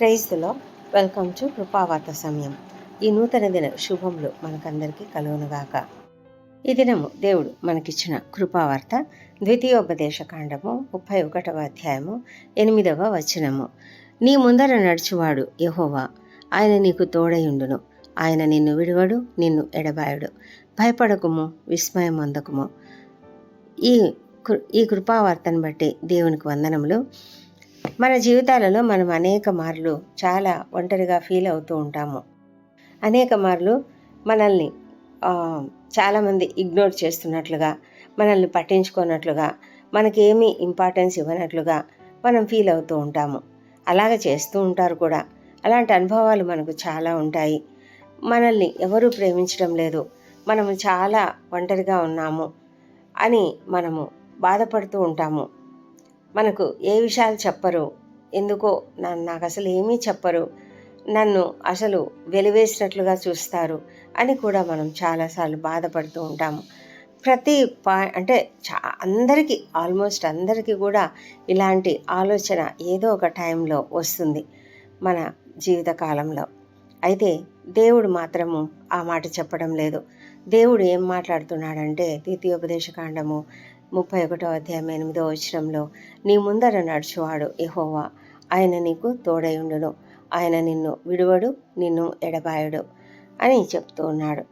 Praise the Lord. Welcome to Krupavartha సమయం. ఈ నూతన దిన శుభములు మనకందరికీ కలుగునుగాక. ఈ దినము దేవుడు మనకిచ్చిన కృపావార్త ద్వితీయోపదేశ కాండము 31వ అధ్యాయము 8వ వచనము. నీ ముందర నడుచువాడు యెహోవా, ఆయన నీకు తోడయుండును, ఆయన నిన్ను విడువడు, నిన్ను ఎడబాయడు. భయపడకుము, విస్మయం పొందకుము. ఈ కృపావార్తను బట్టి దేవునికి వందనములు. మన జీవితాలలో మనం అనేక మార్లు చాలా ఒంటరిగా ఫీల్ అవుతూ ఉంటాము. అనేక మార్లు మనల్ని చాలామంది ఇగ్నోర్ చేస్తున్నట్లుగా, మనల్ని పట్టించుకోనట్లుగా, మనకేమీ ఇంపార్టెన్స్ ఇవ్వనట్లుగా మనం ఫీల్ అవుతూ ఉంటాము. అలాగ చేస్తూ ఉంటారు కూడా. అలాంటి అనుభవాలు మనకు చాలా ఉంటాయి. మనల్ని ఎవరూ ప్రేమించడం లేదు, మనము చాలా ఒంటరిగా ఉన్నాము అని మనము బాధపడుతూ ఉంటాము. మనకు ఏ విషయాలు చెప్పరు, ఎందుకో నాకు అసలు ఏమీ చెప్పరు, నన్ను అసలు వెలివేసినట్లుగా చూస్తారు అని కూడా మనం చాలాసార్లు బాధపడుతూ ఉంటాము. అందరికీ, ఆల్మోస్ట్ అందరికీ కూడా ఇలాంటి ఆలోచన ఏదో ఒక టైంలో వస్తుంది మన జీవితకాలంలో. అయితే దేవుడు మాత్రము ఆ మాట చెప్పడం లేదు. దేవుడు ఏం మాట్లాడుతున్నాడంటే ద్వితీయోపదేశ కాండము 31వ అధ్యాయం 8వ వచనంలో, నీ ముందర నడుచువాడు యెహోవా, ఆయన నీకు తోడయుండును, ఆయన నిన్ను విడువడు, నిన్ను ఎడబాయడు అని చెప్తూ ఉన్నాడు.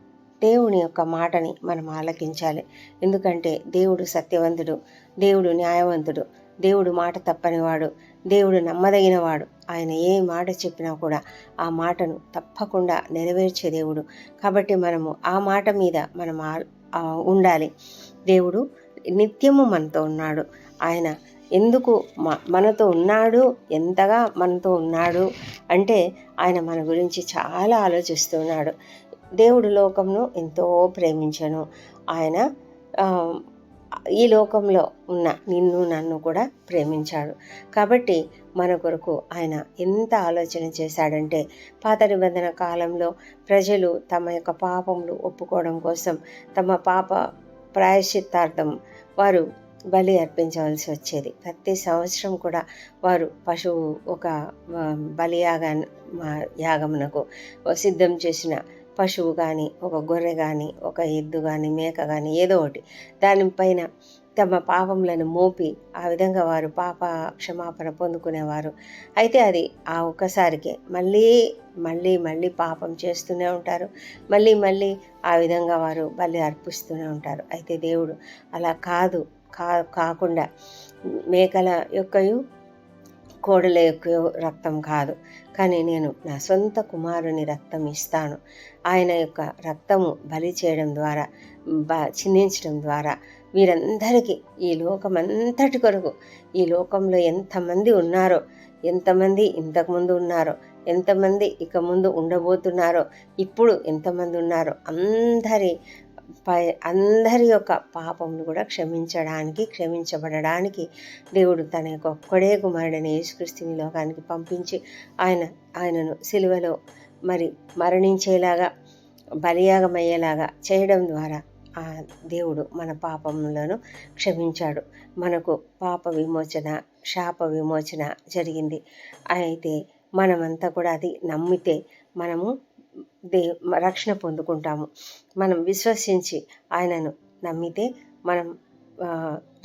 దేవుని యొక్క మాటని మనం ఆలకించాలి. ఎందుకంటే దేవుడు సత్యవంతుడు, దేవుడు న్యాయవంతుడు, దేవుడు మాట తప్పనివాడు, దేవుడు నమ్మదగినవాడు. ఆయన ఏ మాట చెప్పినా కూడా ఆ మాటను తప్పకుండా నెరవేర్చే దేవుడు. కాబట్టి మనము ఆ మాట మీద మనం ఉండాలి. దేవుడు నిత్యము మనతో ఉన్నాడు. ఆయన ఎందుకు మనతో ఉన్నాడు, ఎంతగా మనతో ఉన్నాడు అంటే ఆయన మన గురించి చాలా ఆలోచిస్తున్నాడు. దేవుడు లోకంను ఎంతో ప్రేమించను. ఆయన ఈ లోకంలో ఉన్న నిన్ను నన్ను కూడా ప్రేమించాడు. కాబట్టి మన కొరకు ఆయన ఎంత ఆలోచన చేశాడంటే, పాత నిబంధన కాలంలో ప్రజలు తమ యొక్క పాపములు ఒప్పుకోవడం కోసం తమ పాప ప్రాయశ్చిత్తార్థం వారు బలి అర్పించవలసి వచ్చేది. ప్రతి సంవత్సరం కూడా వారు పశువు ఒక యాగమునకు సిద్ధం చేసిన పశువు కానీ, ఒక గొర్రె కానీ, ఒక ఎద్దు కానీ, మేక కానీ, ఏదో ఒకటి దానిపైన తమ పాపములను మోపి ఆ విధంగా వారు పాప క్షమాపణ పొందుకునేవారు. అయితే అది ఆ ఒక్కసారికే మళ్ళీ మళ్ళీ మళ్ళీ పాపం చేస్తూనే ఉంటారు. మళ్ళీ మళ్ళీ ఆ విధంగా వారు బలి అర్పిస్తూనే ఉంటారు. అయితే దేవుడు అలా కాకుండా మేకల యొక్కయు కోడల యొక్క రక్తం కాదు, కానీ నేను నా సొంత కుమారుని రక్తం ఇస్తాను. ఆయన యొక్క రక్తము బలి చేయడం ద్వారా, చిందించడం ద్వారా వీరందరికీ, ఈ లోకమంతటి కొరకు, ఈ లోకంలో ఎంతమంది ఉన్నారో, ఎంతమంది ఇంతకుముందు ఉన్నారో, ఎంతమంది ఇక ముందు ఉండబోతున్నారో, ఇప్పుడు ఎంతమంది ఉన్నారో అందరి యొక్క పాపమును కూడా క్షమించబడడానికి దేవుడు తన యొక్క ఒక్కడే కుమారుడైన యేసుక్రీస్తుని లోకానికి పంపించి ఆయనను సిలువలో మరణించేలాగా, బలియాగమయ్యేలాగా చేయడం ద్వారా ఆ దేవుడు మన పాపములను క్షమించాడు. మనకు పాప విమోచన, శాప విమోచన జరిగింది. అయితే మనమంతా కూడా అది నమ్మితే మనము రక్షణ పొందుకుంటాము. మనం విశ్వసించి ఆయనను నమ్మితే మనం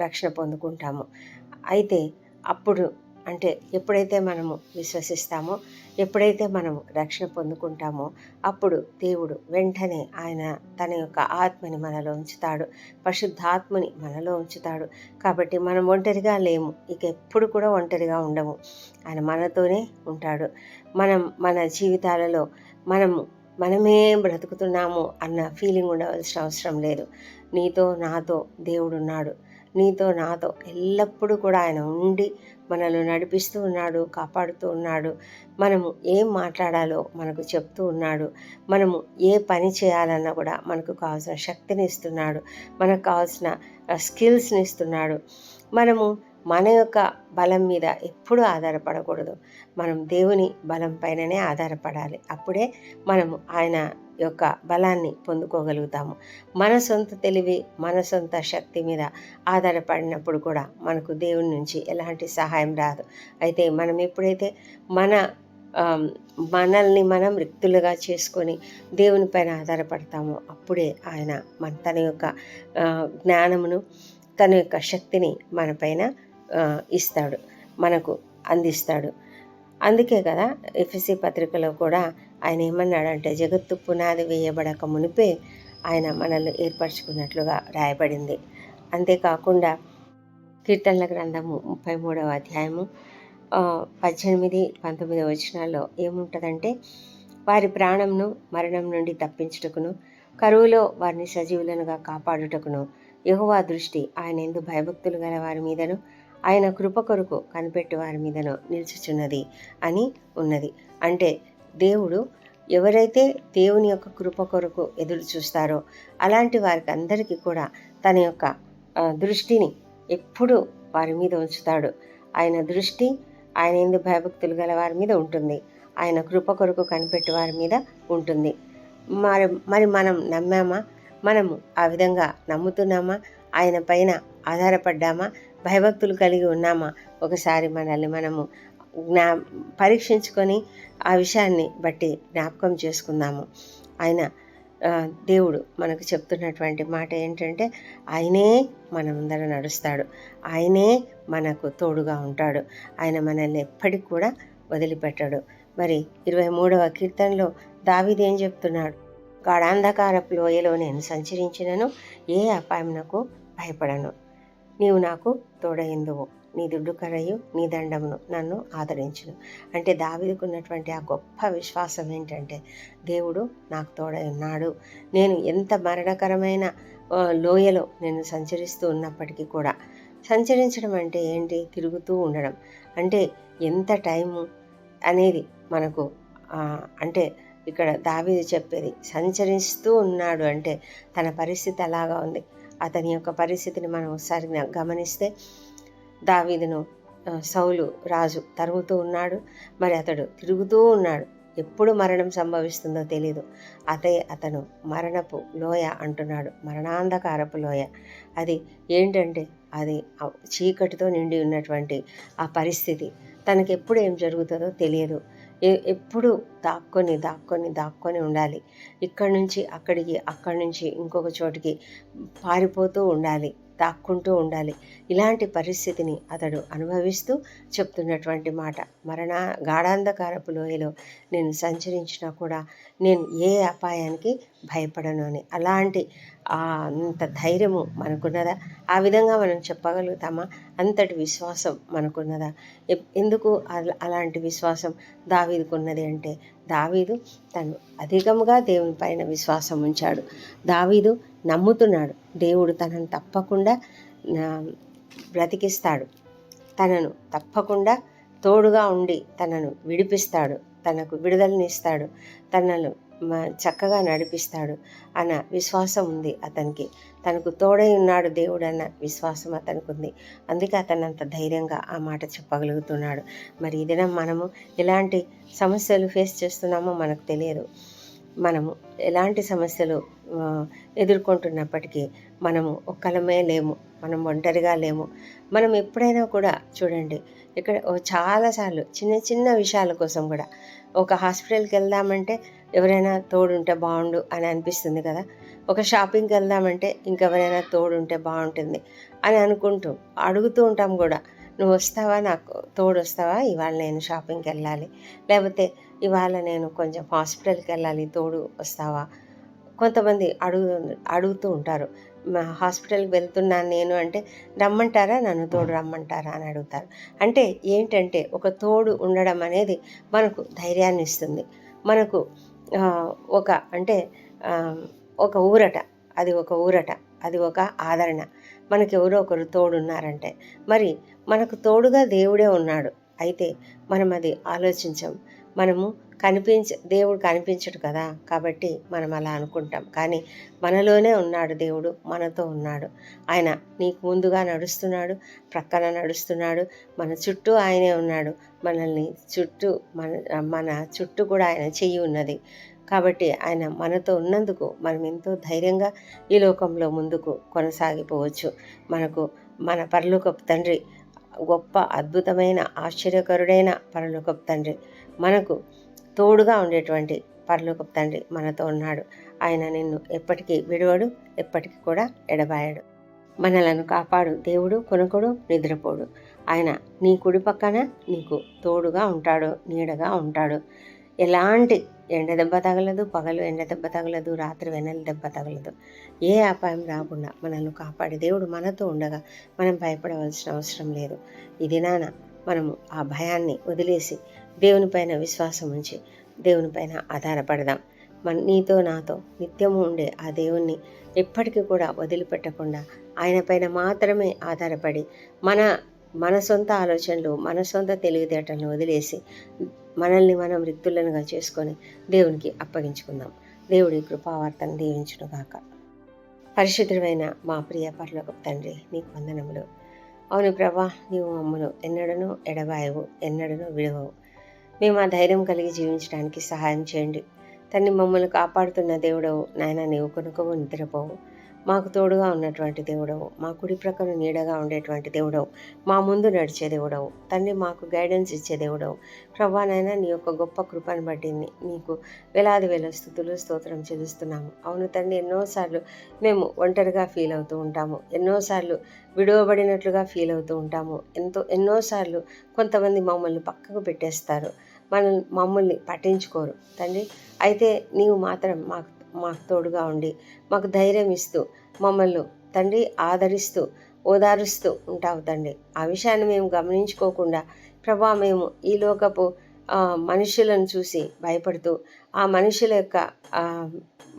రక్షణ పొందుకుంటాము. అయితే అప్పుడు ఎప్పుడైతే మనము విశ్వసిస్తామో, ఎప్పుడైతే మనము రక్షణ పొందుకుంటామో, అప్పుడు దేవుడు వెంటనే ఆయన తన యొక్క ఆత్మని మనలో ఉంచుతాడు, పరిశుద్ధాత్మని మనలో ఉంచుతాడు. కాబట్టి మనం ఒంటరిగా లేము, ఇక ఎప్పుడు కూడా ఒంటరిగా ఉండము. ఆయన మనతోనే ఉంటాడు. మన జీవితాలలో మనమే బ్రతుకుతున్నాము అన్న ఫీలింగ్ ఉండవలసిన అవసరం లేదు. నీతో నాతో దేవుడున్నాడు. నీతో నాతో ఎల్లప్పుడూ కూడా ఆయన ఉండి మనల్ని నడిపిస్తూ ఉన్నాడు, కాపాడుతూ ఉన్నాడు. మనము ఏం మాట్లాడాలో మనకు చెప్తూ ఉన్నాడు. మనము ఏ పని చేయాలన్నా కూడా మనకు కావాల్సిన శక్తిని ఇస్తున్నాడు, మనకు కావాల్సిన స్కిల్స్ని ఇస్తున్నాడు. మనము మన యొక్క బలం మీద ఎప్పుడూ ఆధారపడకూడదు. మనం దేవుని బలం పైననే ఆధారపడాలి. అప్పుడే మనము ఆయన యొక్క బలాన్ని పొందుకోగలుగుతాము. మన సొంత తెలివి, మన సొంత శక్తి మీద ఆధారపడినప్పుడు కూడా మనకు దేవుని నుంచి ఎలాంటి సహాయం రాదు. అయితే మనం ఎప్పుడైతే మన మనల్ని మనం రిక్తులుగా చేసుకొని దేవుని పైన ఆధారపడతామో అప్పుడే ఆయన తన యొక్క జ్ఞానమును, తన యొక్క శక్తిని మన పైన ఇస్తాడు, మనకు అందిస్తాడు. అందుకే కదా ఎఫెసీ పత్రికలో కూడా ఆయన ఏమన్నాడంటే, జగత్తు పునాది వేయబడక మునిపే ఆయన మనల్ని ఏర్పరచుకున్నట్లుగా రాయబడింది. అంతేకాకుండా కీర్తనల గ్రంథము 33వ అధ్యాయము 18-19 వచనాల్లో ఏముంటుందంటే, వారి ప్రాణంను మరణం నుండి తప్పించుటకును, కరువులో వారిని సజీవులనుగా కాపాడుటకును యెహోవా దృష్టి ఆయన యందు భయభక్తులు గల వారి మీదను, ఆయన కృప కొరకు కనిపెట్టు వారి మీదను నిలిచుచున్నది అని ఉన్నది. అంటే దేవుడు ఎవరైతే దేవుని యొక్క కృప కొరకు ఎదురు చూస్తారో అలాంటి వారికి అందరికీ కూడా తన యొక్క దృష్టిని ఎప్పుడూ వారి మీద ఉంచుతాడు. ఆయన దృష్టి ఆయన యందు భయభక్తులు గల వారి మీద ఉంటుంది, ఆయన కృప కొరకు కనిపెట్టు వారి మీద ఉంటుంది. మరి మనం నమ్మామా? మనము ఆ విధంగా నమ్ముతున్నామా? ఆయన పైన ఆధారపడ్డామా? భయభక్తులు కలిగి ఉన్నామా? ఒకసారి మనల్ని మనము పరీక్షించుకొని ఆ విషయాన్ని బట్టి జ్ఞాపకం చేసుకుందాము. ఆయన దేవుడు మనకు చెప్తున్నటువంటి మాట ఏంటంటే, ఆయనే మన ముందర నడుస్తాడు, ఆయనే మనకు తోడుగా ఉంటాడు, ఆయన మనల్ని ఎప్పటికి కూడా వదిలిపెట్టాడు. మరి 23వ కీర్తనలో దావీదు ఏం చెప్తున్నాడు? గాఢాంధకారపు లోయలో నేను సంచరించినను ఏ అపాయమునకు భయపడను, నీవు నాకు తోడయిందువు, నీ దుడ్డు కర్రయు నీ దండమును నన్ను ఆదరించును. అంటే దావీదుకున్నటువంటి ఆ గొప్ప విశ్వాసం ఏంటంటే, దేవుడు నాకు తోడై ఉన్నాడు. నేను ఎంత మరణకరమైన లోయలో నేను సంచరిస్తూ ఉన్నప్పటికీ కూడా, సంచరించడం అంటే ఏంటి? తిరుగుతూ ఉండడం అంటే ఎంత టైము అనేది మనకు అంటే ఇక్కడ దావీదు చెప్పేది, సంచరిస్తూ ఉన్నాడు అంటే తన పరిస్థితి అలాగా ఉంది. అతని యొక్క పరిస్థితిని మనం ఒకసారి గమనిస్తే, దావీదును సౌలు రాజు తరుముతూ ఉన్నాడు, మరి అతడు తిరుగుతూ ఉన్నాడు. ఎప్పుడు మరణం సంభవిస్తుందో తెలీదు. అతను మరణపు లోయ అంటున్నాడు, మరణాంధకారపు లోయ. అది ఏంటంటే అది చీకటితో నిండి ఉన్నటువంటి ఆ పరిస్థితి. తనకి ఎప్పుడు ఏం జరుగుతుందో తెలియదు. ఎప్పుడు దాక్కొని ఉండాలి. ఇక్కడి నుంచి అక్కడికి, అక్కడి నుంచి ఇంకొక చోటికి పారిపోతూ ఉండాలి, దాక్కుంటూ ఉండాలి. ఇలాంటి పరిస్థితిని అతడు అనుభవిస్తూ చెప్తున్నటువంటి మాట, గాఢాంధకారపు లోయలో నేను సంచరించినా కూడా నేను ఏ అపాయానికి భయపడను అని. అలాంటి అంత ధైర్యము మనకున్నదా? ఆ విధంగా మనం చెప్పగలుగుతామా? అంతటి విశ్వాసం మనకున్నదా? ఎందుకు అలాంటి విశ్వాసం దావీదుకున్నది అంటే, దావీదు తను అధికంగా దేవుని పైన విశ్వాసం ఉంచాడు. దావీదు నమ్ముతున్నాడు, దేవుడు తనను తప్పకుండా బ్రతికిస్తాడు, తనను తప్పకుండా తోడుగా ఉండి తనను విడిపిస్తాడు, తనకు విడుదలనిస్తాడు, తనను చక్కగా నడిపిస్తాడు అన్న విశ్వాసం ఉంది అతనికి. తనకు తోడై ఉన్నాడు దేవుడు అన్న విశ్వాసం అతనికి ఉంది. అందుకే అతను అంత ధైర్యంగా ఆ మాట చెప్పగలుగుతున్నాడు. మరి ఈ దినం మనము ఎలాంటి సమస్యలు ఫేస్ చేస్తున్నామో మనకు తెలియదు. మనము ఎలాంటి సమస్యలు ఎదుర్కొంటున్నప్పటికీ మనము ఒక్కలమే లేము, మనం ఒంటరిగా లేము. మనం ఎప్పుడైనా కూడా చూడండి, ఇక్కడ చాలాసార్లు చిన్న చిన్న విషయాల కోసం కూడా ఒక హాస్పిటల్కి వెళ్దామంటే ఎవరైనా తోడుంటే బాగుండు అని అనిపిస్తుంది కదా. ఒక షాపింగ్కి వెళ్దామంటే ఇంకెవరైనా తోడుంటే బాగుంటుంది అని అనుకుంటూ అడుగుతూ ఉంటాం కూడా, నువ్వు వస్తావా, నాకు తోడు వస్తావా, ఇవాళ నేను షాపింగ్కి వెళ్ళాలి, లేకపోతే ఇవాళ నేను కొంచెం హాస్పిటల్కి వెళ్ళాలి, తోడు వస్తావా. కొంతమంది అడుగుతూ ఉంటారు, హాస్పిటల్కి వెళ్తున్నాను నేను అంటే రమ్మంటారా, నన్ను తోడు రమ్మంటారా అని అడుగుతారు. అంటే ఏంటంటే ఒక తోడు ఉండడం అనేది మనకు ధైర్యాన్ని ఇస్తుంది, మనకు ఒక ఊరట, అది ఒక ఆదరణ. మనకి ఎవరో ఒకరు తోడున్నారంటే, మరి మనకు తోడుగా దేవుడే ఉన్నాడు. అయితే మనం అది ఆలోచించం. మనము దేవుడు కనిపించడు కదా, కాబట్టి మనం అలా అనుకుంటాం. కానీ మనలోనే ఉన్నాడు దేవుడు, మనతో ఉన్నాడు. ఆయన నీకు ముందుగా నడుస్తున్నాడు, ప్రక్కన నడుస్తున్నాడు, మన చుట్టూ ఆయనే ఉన్నాడు. మన చుట్టూ కూడా ఆయన చెయ్యి ఉన్నది. కాబట్టి ఆయన మనతో ఉన్నందుకు మనం ఎంతో ధైర్యంగా ఈ లోకంలో ముందుకు కొనసాగిపోవచ్చు. మన పరలోకపు తండ్రి, గొప్ప అద్భుతమైన ఆశ్చర్యకరుడైన పరలోకపు తండ్రి మనకు తోడుగా ఉండేటువంటి పరలోకపు తండ్రి మనతో ఉన్నాడు. ఆయన నిన్ను ఎప్పటికీ విడువడు, ఎప్పటికీ కూడా ఎడబాయడు. మనలను కాపాడు దేవుడు కొనుకోడు, నిద్రపోడు. ఆయన నీ కుడి పక్కన నీకు తోడుగా ఉంటాడు, నీడగా ఉంటాడు. ఎలాంటి ఎండ దెబ్బ తగలదు, పగలు ఎండ దెబ్బ తగలదు, రాత్రి వెన్నెల దెబ్బ తగలదు. ఏ అపాయం రాకుండా మనల్ని కాపాడే దేవుడు మనతో ఉండగా మనం భయపడవలసిన అవసరం లేదు. ఈ దినాన మనము ఆ భయాన్ని వదిలేసి దేవునిపైన విశ్వాసం ఉంచి దేవునిపైన ఆధారపడదాం. నీతో నాతో నిత్యము ఉండే ఆ దేవుణ్ణి ఎప్పటికీ కూడా వదిలిపెట్టకుండా ఆయన పైన మాత్రమే ఆధారపడి మన సొంత ఆలోచనలు, మన సొంత తెలివితేటలను వదిలేసి మనల్ని మనం రిక్తులనుగా చేసుకొని దేవునికి అప్పగించుకుందాం. దేవుడి కృపావార్తను దీవించునుగాక. పరిశుద్ధమైన మా ప్రియ పరలోకపు తండ్రి, నీకు వందనములు. అవును ప్రభా, నీవు మమ్మను ఎన్నడనూ ఎడబాయవు, ఎన్నడనూ విడవవు. మేము ఆ ధైర్యం కలిగి జీవించడానికి సహాయం చేయండి తండ్రి. మమ్మల్ని కాపాడుతున్న దేవుడవు నాయన, నీవు కొనుకోవు, నిద్రపోవు. మాకు తోడుగా ఉన్నటువంటి దేవుడవు, మా కుడి ప్రక్కన నీడగా ఉండేటువంటి దేవుడవు, మా ముందు నడిచే దేవుడవు తండ్రి, మాకు గైడెన్స్ ఇచ్చే దేవుడవు ప్రభా నాయన. నీ యొక్క గొప్ప కృపను బట్టి నీకు వేలాది వేల స్తుతులు స్తోత్రం చెల్లిస్తున్నాము. అవును తండ్రి, ఎన్నోసార్లు మేము ఒంటరిగా ఫీల్ అవుతూ ఉంటాము, ఎన్నోసార్లు విడువబడినట్లుగా ఫీల్ అవుతూ ఉంటాము. ఎన్నోసార్లు కొంతమంది మమ్మల్ని పక్కకు పెట్టేస్తారు, మమ్మల్ని పట్టించుకోరు తండ్రి. అయితే నీవు మాత్రం మాకు తోడుగా ఉండి మాకు ధైర్యం ఇస్తూ మమ్మల్ని తండ్రి ఆదరిస్తూ ఓదారుస్తూ ఉంటావు తండ్రి. ఆ విషయాన్ని మేము గమనించుకోకుండా ప్రభా, మేము ఈ లోకపు మనుషులను చూసి భయపడుతూ ఆ మనుషుల యొక్క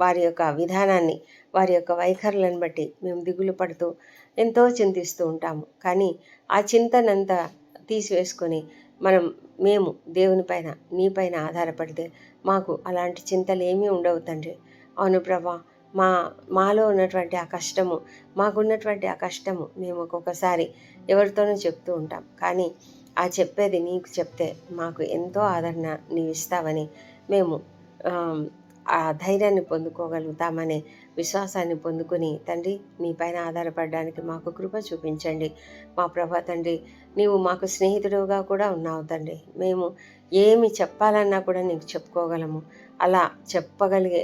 వారి యొక్క విధానాన్ని, వారి యొక్క వైఖరులను బట్టి మేము దిగులు పడుతూ ఎంతో చింతిస్తూ ఉంటాము. కానీ ఆ చింతనంతా తీసివేసుకొని మేము దేవుని పైన, నీ పైన ఆధారపడితే మాకు అలాంటి చింతలు ఏమీ ఉండవు తండ్రి. అవును ప్రభా, మాలో ఉన్నటువంటి ఆ కష్టము, మాకున్నటువంటి ఆ కష్టము మేము ఒక్కొక్కసారి ఎవరితోనూ చెప్తూ ఉంటాం. కానీ ఆ చెప్పేది నీకు చెప్తే మాకు ఎంతో ఆదరణ నీవు ఇస్తావని మేము ఆ ధైర్యాన్ని పొందుకోగలుగుతామనే విశ్వాసాన్ని పొందుకొని తండ్రి, నీ పైన ఆధారపడడానికి మాకు కృప చూపించండి మా ప్రభా తండ్రి. నీవు మాకు స్నేహితుడుగా కూడా ఉన్నావు తండ్రి. మేము ఏమి చెప్పాలన్నా కూడా నీకు చెప్పుకోగలము. అలా చెప్పగలిగే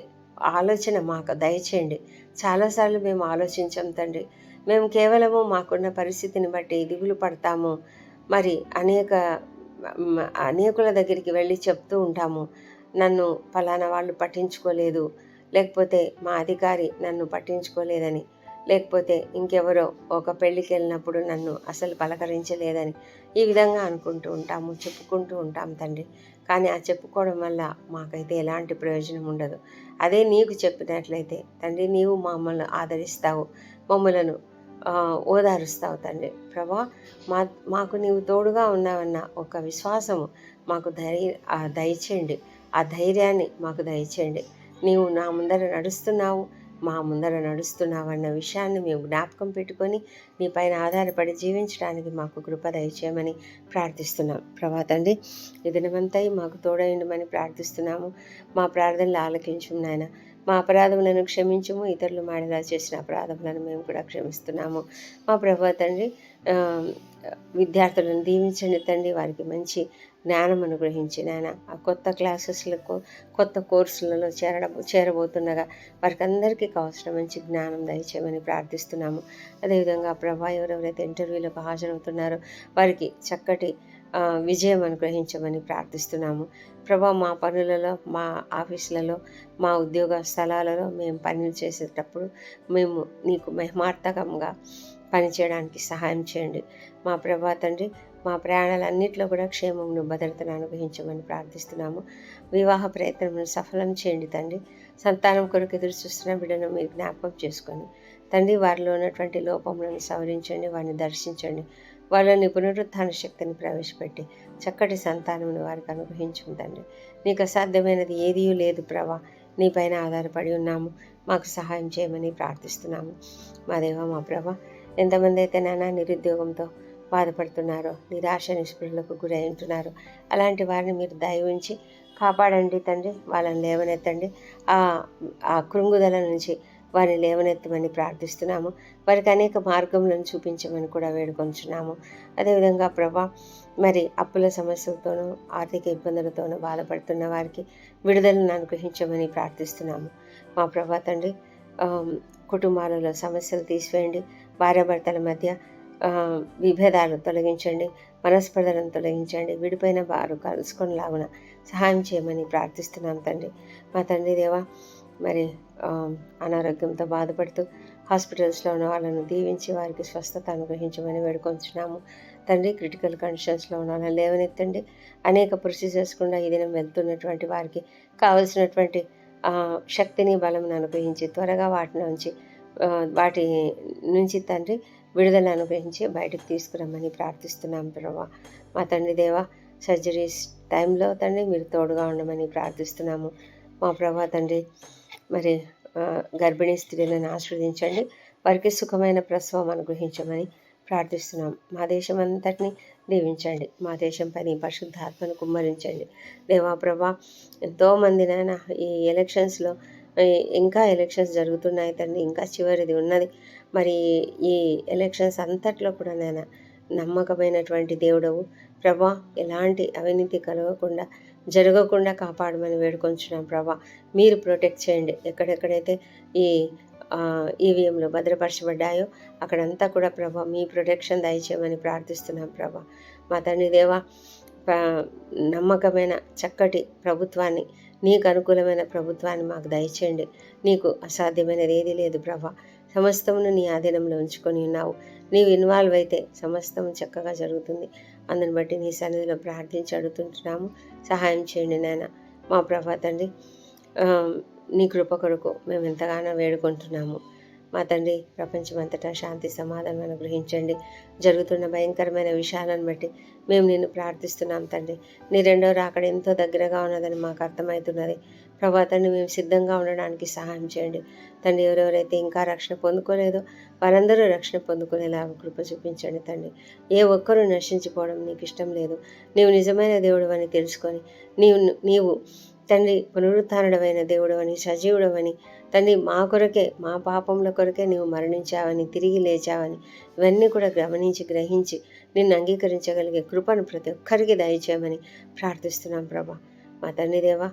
ఆలోచన మాకు దయచేయండి. చాలాసార్లు మేము ఆలోచించాం తండ్రి. మేము కేవలము మాకున్న పరిస్థితిని బట్టి దిగులు పడతాము. మరి అనేకుల దగ్గరికి వెళ్ళి చెప్తూ ఉంటాము, నన్ను ఫలానా వాళ్ళు పట్టించుకోలేదు, లేకపోతే మా అధికారి నన్ను పట్టించుకోలేదని, లేకపోతే ఇంకెవరో ఒక పెళ్ళికి వెళ్ళినప్పుడు నన్ను అసలు పలకరించలేదని ఈ విధంగా అనుకుంటూ ఉంటాము, చెప్పుకుంటూ ఉంటాం తండ్రి. కానీ ఆ చెప్పుకోవడం వల్ల మాకైతే ఎలాంటి ప్రయోజనం ఉండదు. అదే నీకు చెప్పినట్లయితే తండ్రి, నీవు మమ్మల్ని ఆదరిస్తావు, మమ్మలను ఓదారుస్తావు తండ్రి. ప్రభా, మాకు నీవు తోడుగా ఉన్నావన్న ఒక విశ్వాసము మాకు దయచేయండి. ఆ ధైర్యాన్ని మాకు దయచేయండి. నీవు నా ముందర నడుస్తున్నావు, మా ముందర నడుస్తున్నావు అన్న విషయాన్ని మేము జ్ఞాపకం పెట్టుకొని నీ పైన ఆధారపడి జీవించడానికి మాకు కృప దయచేయమని ప్రార్థిస్తున్నాం. ప్రభా తండ్రి, ఈ దినమంతా మాకు తోడైండమని ప్రార్థిస్తున్నాము. మా ప్రార్థనలు ఆలకించు నాయన. మా అపరాధములను క్షమించము, ఇతరులు మాడేలా చేసిన అపరాధములను మేము కూడా క్షమిస్తున్నాము. మా ప్రభా తండ్రి, విద్యార్థులను దీవించండి తండ్రి. వారికి మంచి జ్ఞానం అనుగ్రహించి నాయన, ఆ కొత్త క్లాసెస్లకు, కొత్త కోర్సులలో చేరబోతుండగా వారికి అందరికీ కావాల్సిన మంచి జ్ఞానం దయచేయమని ప్రార్థిస్తున్నాము. అదేవిధంగా ప్రభా, ఎవరెవరైతే ఇంటర్వ్యూలకు హాజరవుతున్నారో వారికి చక్కటి విజయం అనుగ్రహించమని ప్రార్థిస్తున్నాము. ప్రభా, మా పనులలో, మా ఆఫీసులలో, మా ఉద్యోగ స్థలాలలో మేము పనులు చేసేటప్పుడు మేము నీకు మహిమార్థకంగా పనిచేయడానికి సహాయం చేయండి మా ప్రభా తండ్రి. మా ప్రయాణాలన్నింటిలో కూడా క్షేమమును, భద్రతను అనుగ్రహించమని ప్రార్థిస్తున్నాము. వివాహ ప్రయత్నమును సఫలం చేయండి తండ్రి. సంతానం కొరకు ఎదురు చూస్తున్న బిడ్డను మీరు జ్ఞాపకం చేసుకొని తండ్రి, వారిలో ఉన్నటువంటి లోపములను సవరించండి, వారిని దర్శించండి. వాళ్ళని పునరుత్థాన శక్తిని ప్రవేశపెట్టి చక్కటి సంతానమును వారికి అనుగ్రహించు తండ్రి. నీకు అసాధ్యమైనది ఏదీ లేదు ప్రభా. నీ పైన ఆధారపడి ఉన్నాము, మాకు సహాయం చేయమని ప్రార్థిస్తున్నాము. మా దేవ, మా ప్రభా, ఎంతమంది అయితే నానా నిరుద్యోగంతో బాధపడుతున్నారో, నిరాశ నిస్పృహలకు గురై ఉంటున్నారో అలాంటి వారిని మీరు దయ ఉంచి కాపాడండి తండ్రి. వాళ్ళని లేవనెత్తండి. ఆ కృంగుదల నుంచి వారిని లేవనెత్తమని ప్రార్థిస్తున్నాము. వారికి అనేక మార్గములను చూపించమని కూడా వేడుకొంచున్నాము. అదేవిధంగా ప్రభా, మరి అప్పుల సమస్యలతోనూ ఆర్థిక ఇబ్బందులతోనూ బాధపడుతున్న వారికి విడుదలను అనుగ్రహించమని ప్రార్థిస్తున్నాము. మా ప్రభా తండ్రి, కుటుంబాలలో సమస్యలు తీసివేయండి. భార్యాభర్తల మధ్య విభేదాలు తొలగించండి, మనస్పర్ధలను తొలగించండి. విడిపోయిన వారు కలుసుకొనిలాగున సహాయం చేయమని ప్రార్థిస్తున్నాం తండ్రి. మా తండ్రి దేవా, మరి అనారోగ్యంతో బాధపడుతూ హాస్పిటల్స్లో ఉన్న వాళ్ళను దీవించి వారికి స్వస్థత అనుగ్రహించమని వేడుకొంచున్నాము తండ్రి. క్రిటికల్ కండిషన్స్లో ఉన్న వాళ్ళని లేవనెత్తండి. అనేక ప్రొసీజర్స్ కూడా ఈ దినం వెళ్తున్నటువంటి వారికి కావలసినటువంటి శక్తిని బలమును అనుగ్రహించి త్వరగా వాటి నుంచి తండ్రి విడుదల అనుగ్రహించి బయటకు తీసుకురమ్మని ప్రార్థిస్తున్నాం ప్రభా. మా తండ్రి దేవా, సర్జరీస్ టైంలో తండ్రి మీరు తోడుగా ఉండమని ప్రార్థిస్తున్నాము. మా ప్రభా తండ్రి, మరి గర్భిణీ స్త్రీలను ఆశీర్వదించండి, వారికి సుఖమైన ప్రసవం అనుగ్రహించమని ప్రార్థిస్తున్నాం. మా దేశం అంతటిని దీవించండి. మా దేశం పని పరిశుద్ధాత్మను కుమ్మరించండి. దేవా ప్రభా, ఎంతోమంది నాయన ఈ ఎలక్షన్స్లో ఇంకా ఎలక్షన్స్ జరుగుతున్నాయి తండ్రి, ఇంకా చివరిది ఉన్నది. మరి ఈ ఎలక్షన్స్ అంతట్లో కూడా నాయన నమ్మకమైనటువంటి దేవుడవు ప్రభా, ఎలాంటి అవినీతి జరగకుండా కాపాడమని వేడుకొంచున్నాం ప్రభా. మీరు ప్రొటెక్ట్ చేయండి. ఎక్కడెక్కడైతే ఈ ఈవీఎంలు భద్రపరచబడ్డాయో అక్కడంతా కూడా ప్రభా మీ ప్రొటెక్షన్ దయచేయమని ప్రార్థిస్తున్నాం ప్రభా. మా తండ్రి దేవా, నమ్మకమైన చక్కటి ప్రభుత్వాన్ని, నీకు అనుకూలమైన ప్రభుత్వాన్ని మాకు దయచేయండి. నీకు అసాధ్యమైనది ఏదీ లేదు ప్రభా. సమస్తమును నీ ఆధీనంలో ఉంచుకొని ఉన్నావు. నీవు ఇన్వాల్వ్ అయితే సమస్తం చక్కగా జరుగుతుంది. అందుని బట్టి నీ సన్నిధిలో ప్రార్థించి అడుగుతుంటున్నాము. సహాయం చేయండి నాయన. మా ప్రభా తండ్రి, నీ కృప కొరకు మేము ఎంతగానో వేడుకుంటున్నాము. మా తండ్రి, ప్రపంచమంతటా శాంతి సమాధానం అనుగ్రహించండి. జరుగుతున్న భయంకరమైన విషయాలను బట్టి మేము నిన్ను ప్రార్థిస్తున్నాం తండ్రి. నీ రెండో రాకడ ఎంతో దగ్గరగా ఉన్నదని మాకు అర్థమవుతున్నది ప్రభా తండ్రి. మేము సిద్ధంగా ఉండడానికి సహాయం చేయండి తండ్రి. ఎవరెవరైతే ఇంకా రక్షణ పొందుకోలేదో వారందరూ రక్షణ పొందుకునేలాగా కృప చూపించండి తండ్రి. ఏ ఒక్కరూ నశించిపోవడం నీకు ఇష్టం లేదు. నీవు నిజమైన దేవుడు అని తెలుసుకొని నీవు తండ్రి పునరుత్థానుడవైన దేవుడవని, సజీవుడవని తండ్రి, మా కొరకే, మా పాపముల కొరకే నీవు మరణించావని, తిరిగి లేచావని ఇవన్నీ కూడా గమనించి గ్రహించి నిన్ను అంగీకరించగలిగే కృపను ప్రతి ఒక్కరికి దయచేయమని ప్రార్థిస్తున్నాం ప్రభా. మా తండ్రి దేవా,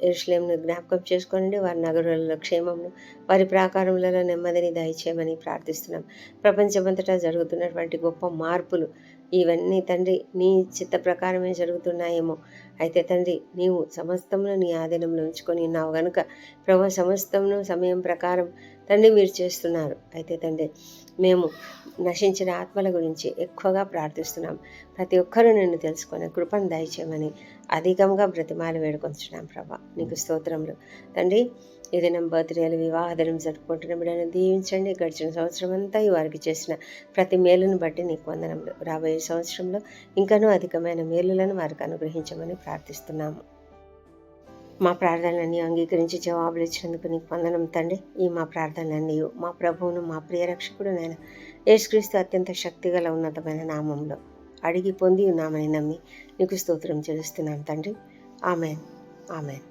యెరూషలేమును జ్ఞాపకం చేసుకోండి. వారి నగరాలలో క్షేమమును, వారి ప్రాకారములలో నెమ్మదిని దయచేయమని ప్రార్థిస్తున్నాం. ప్రపంచమంతటా జరుగుతున్నటువంటి గొప్ప మార్పులు ఇవన్నీ తండ్రి నీ చిత్త ప్రకారమే జరుగుతున్నాయేమో. అయితే తండ్రి, నీవు సమస్తమును నీ ఆధీనంలో ఉంచుకొని ఉన్నావు గనుక ప్రభు సమస్తమును సమయం ప్రకారం తండ్రి మీరు చేస్తున్నారు. అయితే తండ్రి, మేము నశించిన ఆత్మల గురించి ఎక్కువగా ప్రార్థిస్తున్నాం. ప్రతి ఒక్కరూ నిన్ను తెలుసుకొని కృపను దయచేయమని అధికంగా బ్రతిమాలి వేడుకొంచున్నాం ప్రభా. నీకు స్తోత్రములు తండ్రి. ఈ దినం బర్త్డేలు, వివాహ దినం జరుపుకుంటున్న బిడ్డను దీవించండి. గడిచిన సంవత్సరం అంతా ఈ వారికి చేసిన ప్రతి మేలును బట్టి నీకు వందనములు. రాబోయే సంవత్సరంలో ఇంకనూ అధికమైన మేలులను వారికి అనుగ్రహించమని ప్రార్థిస్తున్నాము. మా ప్రార్థనలన్నీ అంగీకరించి జవాబులు ఇచ్చినందుకు నీకు వందనం తండ్రి. ఈ మా ప్రార్థనలన్నీ మా ప్రభువును, మా ప్రియ రక్షకుడు నాయన యేసుక్రీస్తు అత్యంత శక్తిగల ఉన్నతమైన నామంలో అడిగి పొంది ఉన్నామని నమ్మి నీకు స్తోత్రం చెల్లిస్తున్నాం తండ్రి. Amen, amen.